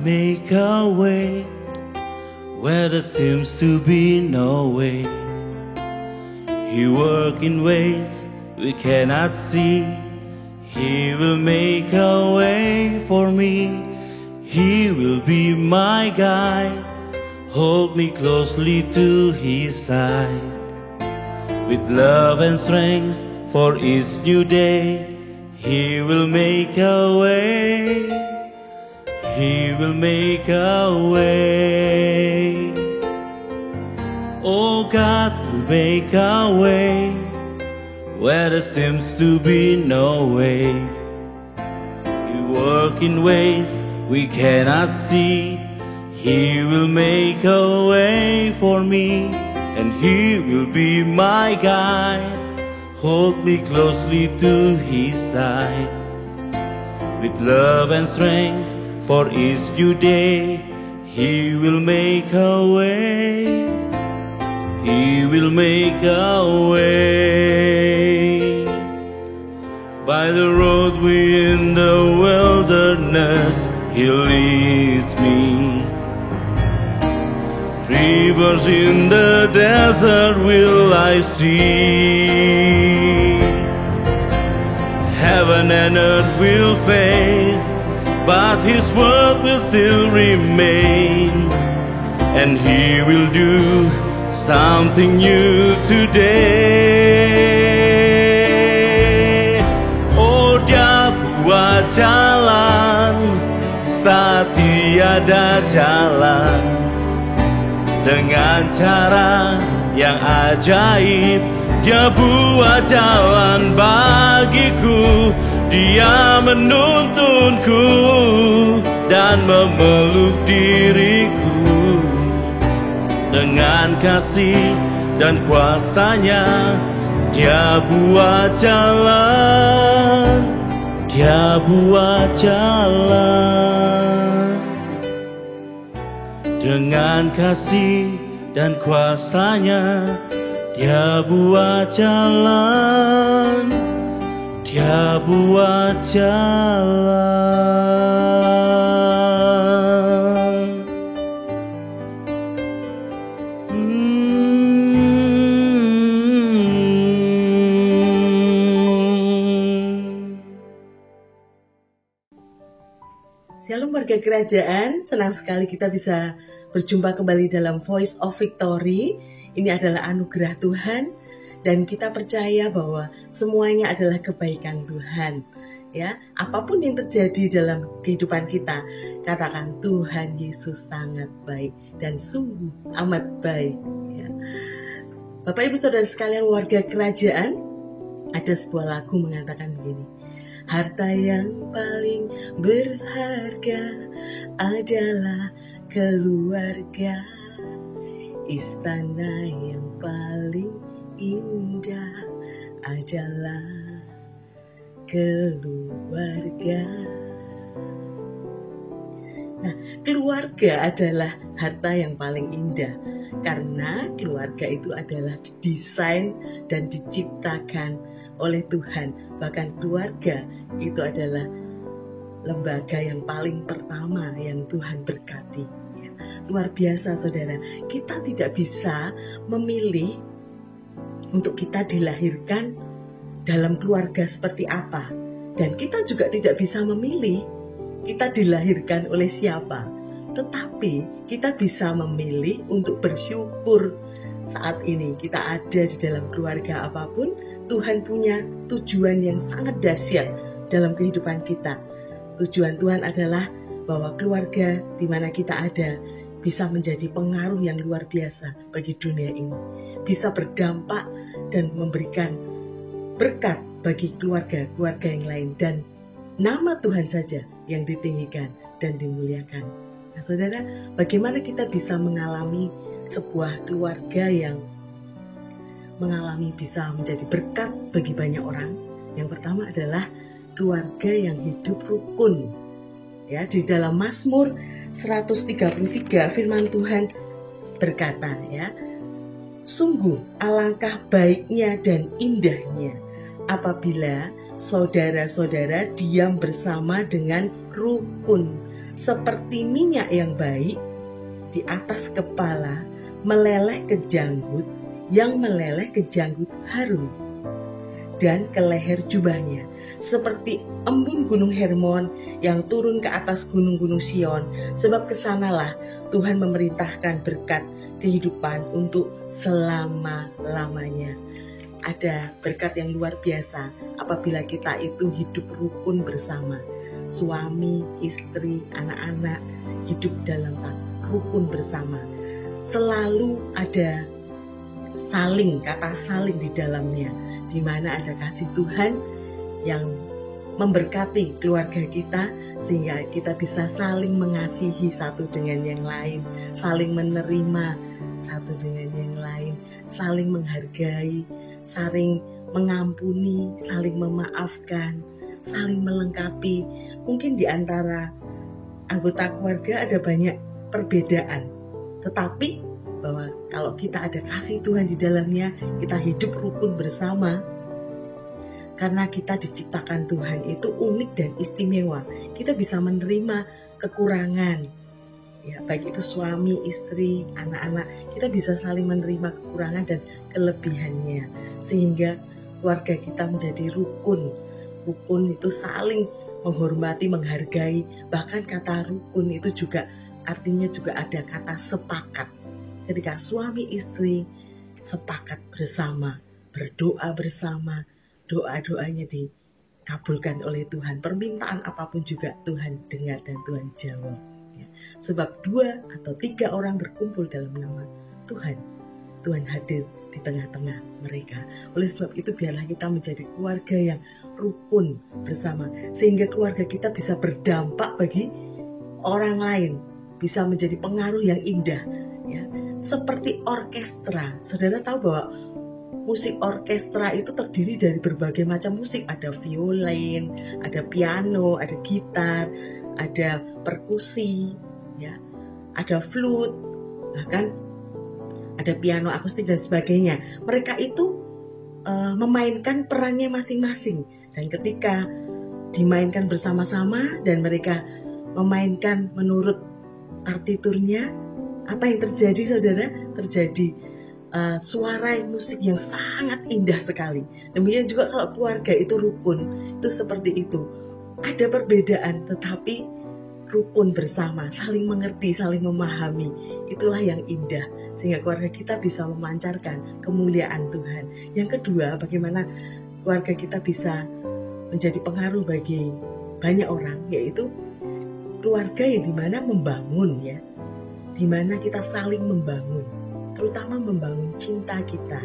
make a way where there seems to be no way. He works in ways we cannot see. He will make a way for me. He will be my guide. Hold me closely to His side. With love and strength for each new day, He will make a way. He will make a way. Oh, God will make a way where there seems to be no way. He works in ways we cannot see. He will make a way for me, and He will be my guide. Hold me closely to His side. With love and strength for each new day, He will make a way. He will make a way. By the roadway in the wilderness, He leads me. Rivers in the desert will I see. Heaven and earth will fade, but His word will still remain. And He will do something new today. Oh, Dia buat jalan saat tiada jalan. Dengan cara yang ajaib, Dia buat jalan bagiku. Dia menuntunku dan memeluk diriku. Dengan kasih dan kuasa-Nya, Dia buat jalan. Dia buat jalan. Dengan kasih dan kuasa-Nya, Dia buat jalan. Dia buat jalan. Shalom warga kerajaan, senang sekali kita bisa berjumpa kembali dalam Voice of Victory. Ini adalah anugerah Tuhan dan kita percaya bahwa semuanya adalah kebaikan Tuhan. Ya, apapun yang terjadi dalam kehidupan kita, katakan Tuhan Yesus sangat baik dan sungguh amat baik. Ya. Bapak Ibu Saudara sekalian warga kerajaan, ada sebuah lagu mengatakan begini. Harta yang paling berharga adalah keluarga. Istana yang paling indah adalah keluarga. Nah, keluarga adalah harta yang paling indah karena keluarga itu adalah didesain dan diciptakan oleh Tuhan. Bahkan keluarga itu adalah lembaga yang paling pertama yang Tuhan berkati. Ya, luar biasa saudara, kita tidak bisa memilih untuk kita dilahirkan dalam keluarga seperti apa. Dan kita juga tidak bisa memilih kita dilahirkan oleh siapa. Tetapi kita bisa memilih untuk bersyukur saat ini kita ada di dalam keluarga apapun. Tuhan punya tujuan yang sangat dahsyat dalam kehidupan kita. Tujuan Tuhan adalah bahwa keluarga di mana kita ada bisa menjadi pengaruh yang luar biasa bagi dunia ini. Bisa berdampak dan memberikan berkat bagi keluarga-keluarga yang lain. Dan nama Tuhan saja yang ditinggikan dan dimuliakan. Nah saudara, bagaimana kita bisa mengalami sebuah keluarga yang mengalami bisa menjadi berkat bagi banyak orang? Yang pertama adalah keluarga yang hidup rukun. Ya, di dalam Mazmur 133 firman Tuhan berkata, ya, sungguh alangkah baiknya dan indahnya apabila saudara-saudara diam bersama dengan rukun. seperti minyak yang baik di atas kepala, meleleh ke janggut, yang meleleh ke janggut Harun dan ke leher jubahnya, seperti embun gunung Hermon yang turun ke atas gunung-gunung Sion, sebab kesanalah Tuhan memerintahkan berkat kehidupan untuk selama-lamanya. Ada berkat yang luar biasa apabila kita itu hidup rukun bersama. Suami, istri, anak-anak hidup dalam rukun bersama. Selalu ada kata saling di dalamnya, di mana ada kasih Tuhan yang memberkati keluarga kita, sehingga kita bisa saling mengasihi satu dengan yang lain, saling menerima satu dengan yang lain, saling menghargai, saling mengampuni, saling memaafkan, saling melengkapi. Mungkin di antara anggota keluarga ada banyak perbedaan, tetapi bahwa kalau kita ada kasih Tuhan di dalamnya, kita hidup rukun bersama. Karena kita diciptakan Tuhan itu unik dan istimewa. Kita bisa menerima kekurangan, ya, baik itu suami, istri, anak-anak. Kita bisa saling menerima kekurangan dan kelebihannya, sehingga keluarga kita menjadi rukun. Rukun itu saling menghormati, menghargai. Bahkan kata rukun itu juga artinya juga ada kata sepakat. Ketika suami istri sepakat bersama, berdoa bersama, doa-doanya dikabulkan oleh Tuhan. Permintaan apapun juga Tuhan dengar dan Tuhan jawab. Ya. Sebab 2 atau 3 orang berkumpul dalam nama Tuhan, Tuhan hadir di tengah-tengah mereka. Oleh sebab itu biarlah kita menjadi keluarga yang rukun bersama, sehingga keluarga kita bisa berdampak bagi orang lain, bisa menjadi pengaruh yang indah. Ya. Seperti orkestra, saudara tahu bahwa musik orkestra itu terdiri dari berbagai macam musik. Ada violin, ada piano, ada gitar, ada perkusi, ya, ada flute, bahkan ada piano akustik dan sebagainya. Mereka itu memainkan perannya masing-masing, dan ketika dimainkan bersama-sama dan mereka memainkan menurut partiturnya, apa yang terjadi, saudara? Terjadi suara musik yang sangat indah sekali. Demikian juga kalau keluarga itu rukun, itu seperti itu. Ada perbedaan tetapi rukun bersama, saling mengerti, saling memahami. Itulah yang indah, sehingga keluarga kita bisa memancarkan kemuliaan Tuhan. Yang kedua, bagaimana keluarga kita bisa menjadi pengaruh bagi banyak orang, yaitu keluarga yang dimana membangun, ya, dimana kita saling membangun, terutama membangun cinta kita.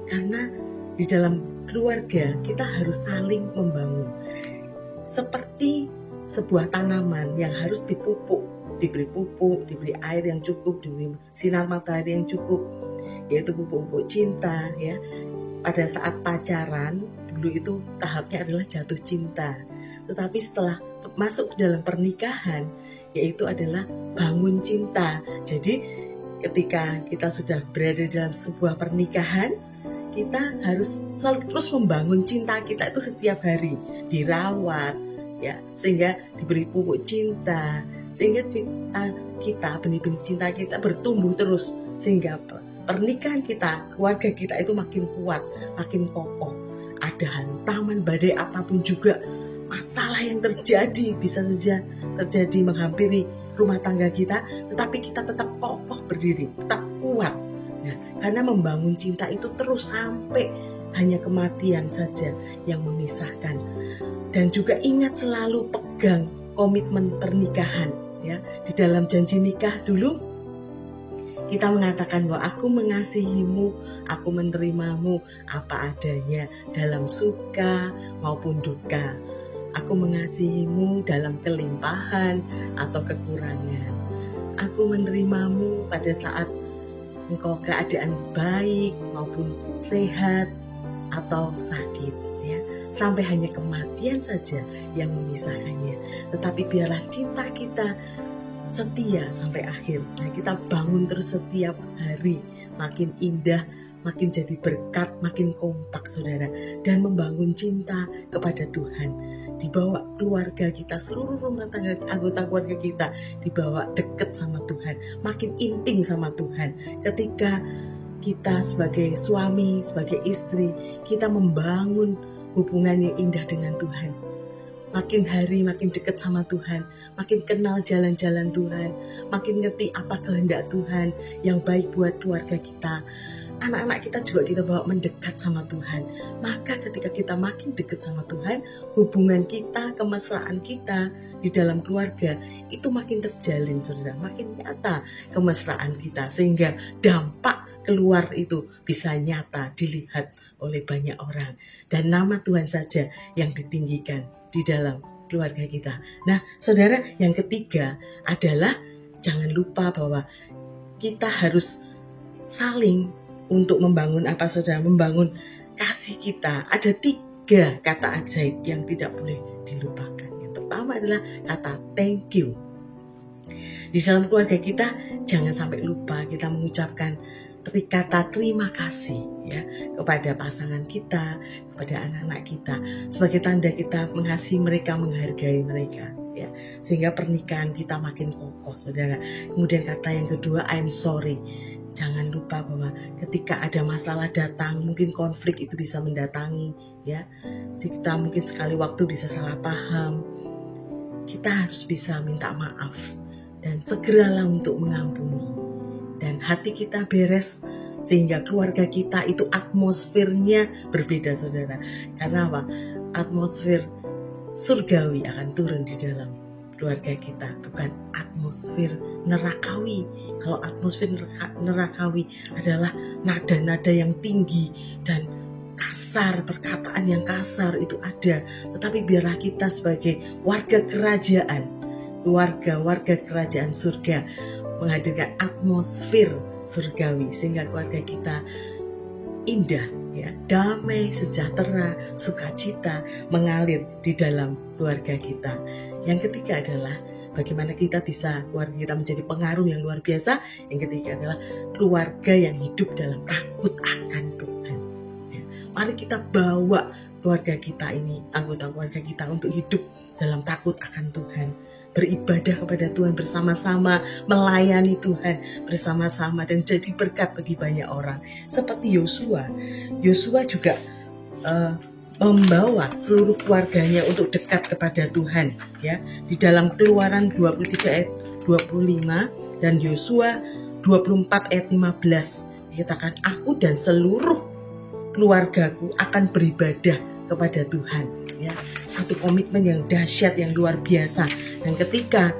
Karena di dalam keluarga kita harus saling membangun, seperti sebuah tanaman yang harus dipupuk, diberi pupuk, diberi air yang cukup, diberi sinar matahari yang cukup, yaitu pupuk-pupuk cinta, ya. Pada saat pacaran dulu itu tahapnya adalah jatuh cinta, tetapi setelah masuk ke dalam pernikahan, yaitu adalah bangun cinta. Jadi ketika kita sudah berada dalam sebuah pernikahan, kita harus terus membangun cinta kita itu setiap hari, dirawat, ya, sehingga diberi pupuk cinta, sehingga cinta kita, benih-benih cinta kita bertumbuh terus, sehingga pernikahan kita, keluarga kita itu makin kuat, makin kokoh. Ada hantaman badai apapun juga, masalah yang terjadi bisa saja terjadi menghampiri rumah tangga kita, tetapi kita tetap kokoh berdiri, tetap kuat. Nah, karena membangun cinta itu terus sampai hanya kematian saja yang memisahkan. Dan juga ingat selalu pegang komitmen pernikahan, ya. Di dalam janji nikah dulu kita mengatakan bahwa aku mengasihimu, aku menerimamu apa adanya dalam suka maupun duka. Aku mengasihimu dalam kelimpahan atau kekurangan. Aku menerimamu pada saat engkau keadaan baik maupun sehat atau sakit, ya. Sampai hanya kematian saja yang memisahkannya. Tetapi biarlah cinta kita setia sampai akhir. Nah, kita bangun terus setiap hari, makin indah, makin jadi berkat, makin kompak saudara, dan membangun cinta kepada Tuhan. Dibawa keluarga kita, seluruh rumah tangga, anggota keluarga kita dibawa deket sama Tuhan, makin intim sama Tuhan. Ketika kita sebagai suami, sebagai istri, kita membangun hubungan yang indah dengan Tuhan, makin hari makin dekat sama Tuhan, makin kenal jalan-jalan Tuhan, makin ngerti apa kehendak Tuhan yang baik buat keluarga kita. Anak-anak kita juga kita bawa mendekat sama Tuhan. Maka ketika kita makin dekat sama Tuhan, hubungan kita, kemesraan kita di dalam keluarga itu makin terjalin, saudara, makin nyata kemesraan kita, sehingga dampak keluar itu bisa nyata dilihat oleh banyak orang, dan nama Tuhan saja yang ditinggikan di dalam keluarga kita. Nah, saudara, yang ketiga adalah jangan lupa bahwa kita harus saling untuk membangun apa, saudara? Membangun kasih kita. Ada 3 kata ajaib yang tidak boleh dilupakan. Yang pertama adalah kata thank you. Di dalam keluarga kita jangan sampai lupa kita mengucapkan kata terima kasih ya kepada pasangan kita, kepada anak-anak kita, sebagai tanda kita mengasihi mereka, menghargai mereka ya, sehingga pernikahan kita makin kokoh, saudara. Kemudian kata yang kedua, I'm sorry. Jangan lupa bahwa ketika ada masalah datang, mungkin konflik itu bisa mendatangi ya. Kita mungkin sekali waktu bisa salah paham. Kita harus bisa minta maaf dan segeralah untuk mengampuni. Dan hati kita beres sehingga keluarga kita itu atmosfernya berbeda, saudara. Karena apa? Atmosfer surgawi akan turun di dalam keluarga kita, bukan atmosfer nerakawi. Kalau atmosfer nerakawi adalah nada-nada yang tinggi dan kasar, perkataan yang kasar itu ada. Tetapi biarlah kita sebagai warga kerajaan, warga kerajaan surga, menghadirkan atmosfer surgawi sehingga keluarga kita indah ya, damai, sejahtera, sukacita mengalir di dalam keluarga kita. Yang ketiga adalah bagaimana kita bisa keluarga kita menjadi pengaruh yang luar biasa. Yang ketiga adalah keluarga yang hidup dalam takut akan Tuhan ya. Mari kita bawa keluarga kita ini, anggota keluarga kita, untuk hidup dalam takut akan Tuhan, beribadah kepada Tuhan bersama-sama, melayani Tuhan bersama-sama, dan jadi berkat bagi banyak orang. Seperti Yosua juga membawa seluruh keluarganya untuk dekat kepada Tuhan ya. Di dalam Keluaran 23 ayat 25 dan Yosua 24 ayat 15 dikatakan, aku dan seluruh keluargaku akan beribadah kepada Tuhan ya. Satu komitmen yang dahsyat, yang luar biasa. Dan ketika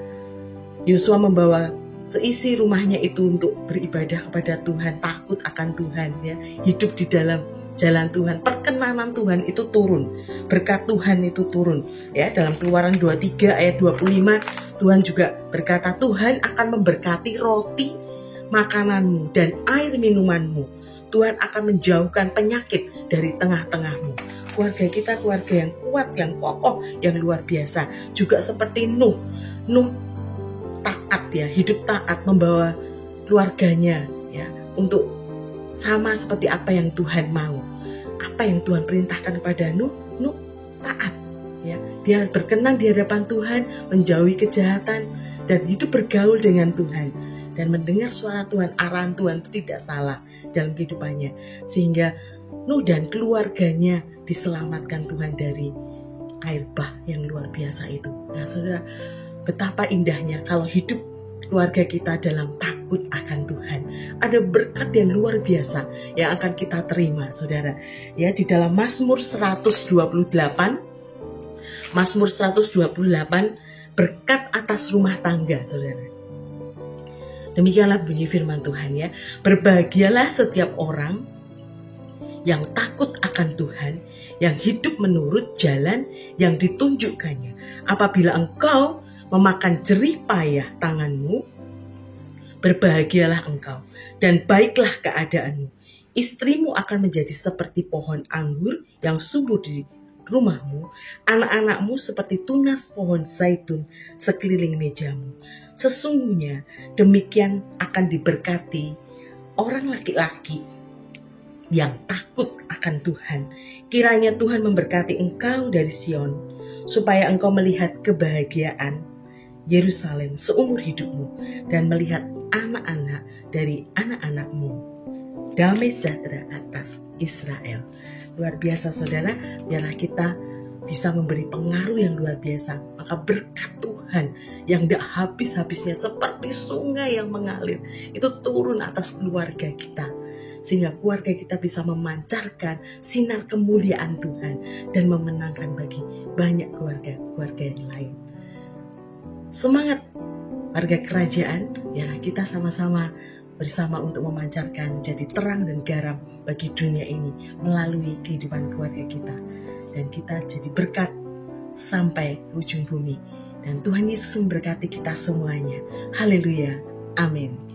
Yosua membawa seisi rumahnya itu untuk beribadah kepada Tuhan, takut akan Tuhan ya, hidup di dalam jalan Tuhan, perkenanan Tuhan itu turun, berkat Tuhan itu turun ya. Dalam Keluaran 23 ayat 25 Tuhan juga berkata, Tuhan akan memberkati roti makananmu dan air minumanmu. Tuhan akan menjauhkan penyakit dari tengah-tengahmu. Keluarga kita keluarga yang kuat, yang kokoh, yang luar biasa. Juga seperti Nuh taat ya, hidup taat, membawa keluarganya ya untuk sama seperti apa yang Tuhan mau. Apa yang Tuhan perintahkan kepada Nuh taat ya. Dia berkenan di hadapan Tuhan, menjauhi kejahatan dan hidup bergaul dengan Tuhan, dan mendengar suara Tuhan, arahan Tuhan itu tidak salah dalam kehidupannya, sehingga Nuh dan keluarganya diselamatkan Tuhan dari air bah yang luar biasa itu. Nah, saudara, betapa indahnya kalau hidup keluarga kita dalam takut akan Tuhan. Ada berkat yang luar biasa yang akan kita terima, saudara. Ya, di dalam Mazmur 128, berkat atas rumah tangga, saudara. Demikianlah bunyi firman Tuhan ya. Berbahagialah setiap orang yang takut akan Tuhan, yang hidup menurut jalan yang ditunjukkannya. Apabila engkau memakan jerih payah tanganmu, berbahagialah engkau dan baiklah keadaanmu. Istrimu akan menjadi seperti pohon anggur yang subur di rumahmu, anak-anakmu seperti tunas pohon zaitun sekeliling mejamu. Sesungguhnya demikian akan diberkati orang laki-laki yang takut akan Tuhan. Kiranya Tuhan memberkati engkau dari Sion, supaya engkau melihat kebahagiaan Yerusalem seumur hidupmu dan melihat anak-anak dari anak-anakmu. Damai sejahtera atas Israel. Luar biasa saudara, biarlah kita bisa memberi pengaruh yang luar biasa. Maka berkat Tuhan yang tidak habis-habisnya seperti sungai yang mengalir, itu turun atas keluarga kita. Sehingga keluarga kita bisa memancarkan sinar kemuliaan Tuhan dan memenangkan bagi banyak keluarga yang lain. Semangat warga kerajaan, biarlah kita sama-sama bersama untuk memancarkan jadi terang dan garam bagi dunia ini melalui kehidupan keluarga kita. Dan kita jadi berkat sampai ke ujung bumi. Dan Tuhan Yesus memberkati kita semuanya. Haleluya. Amin.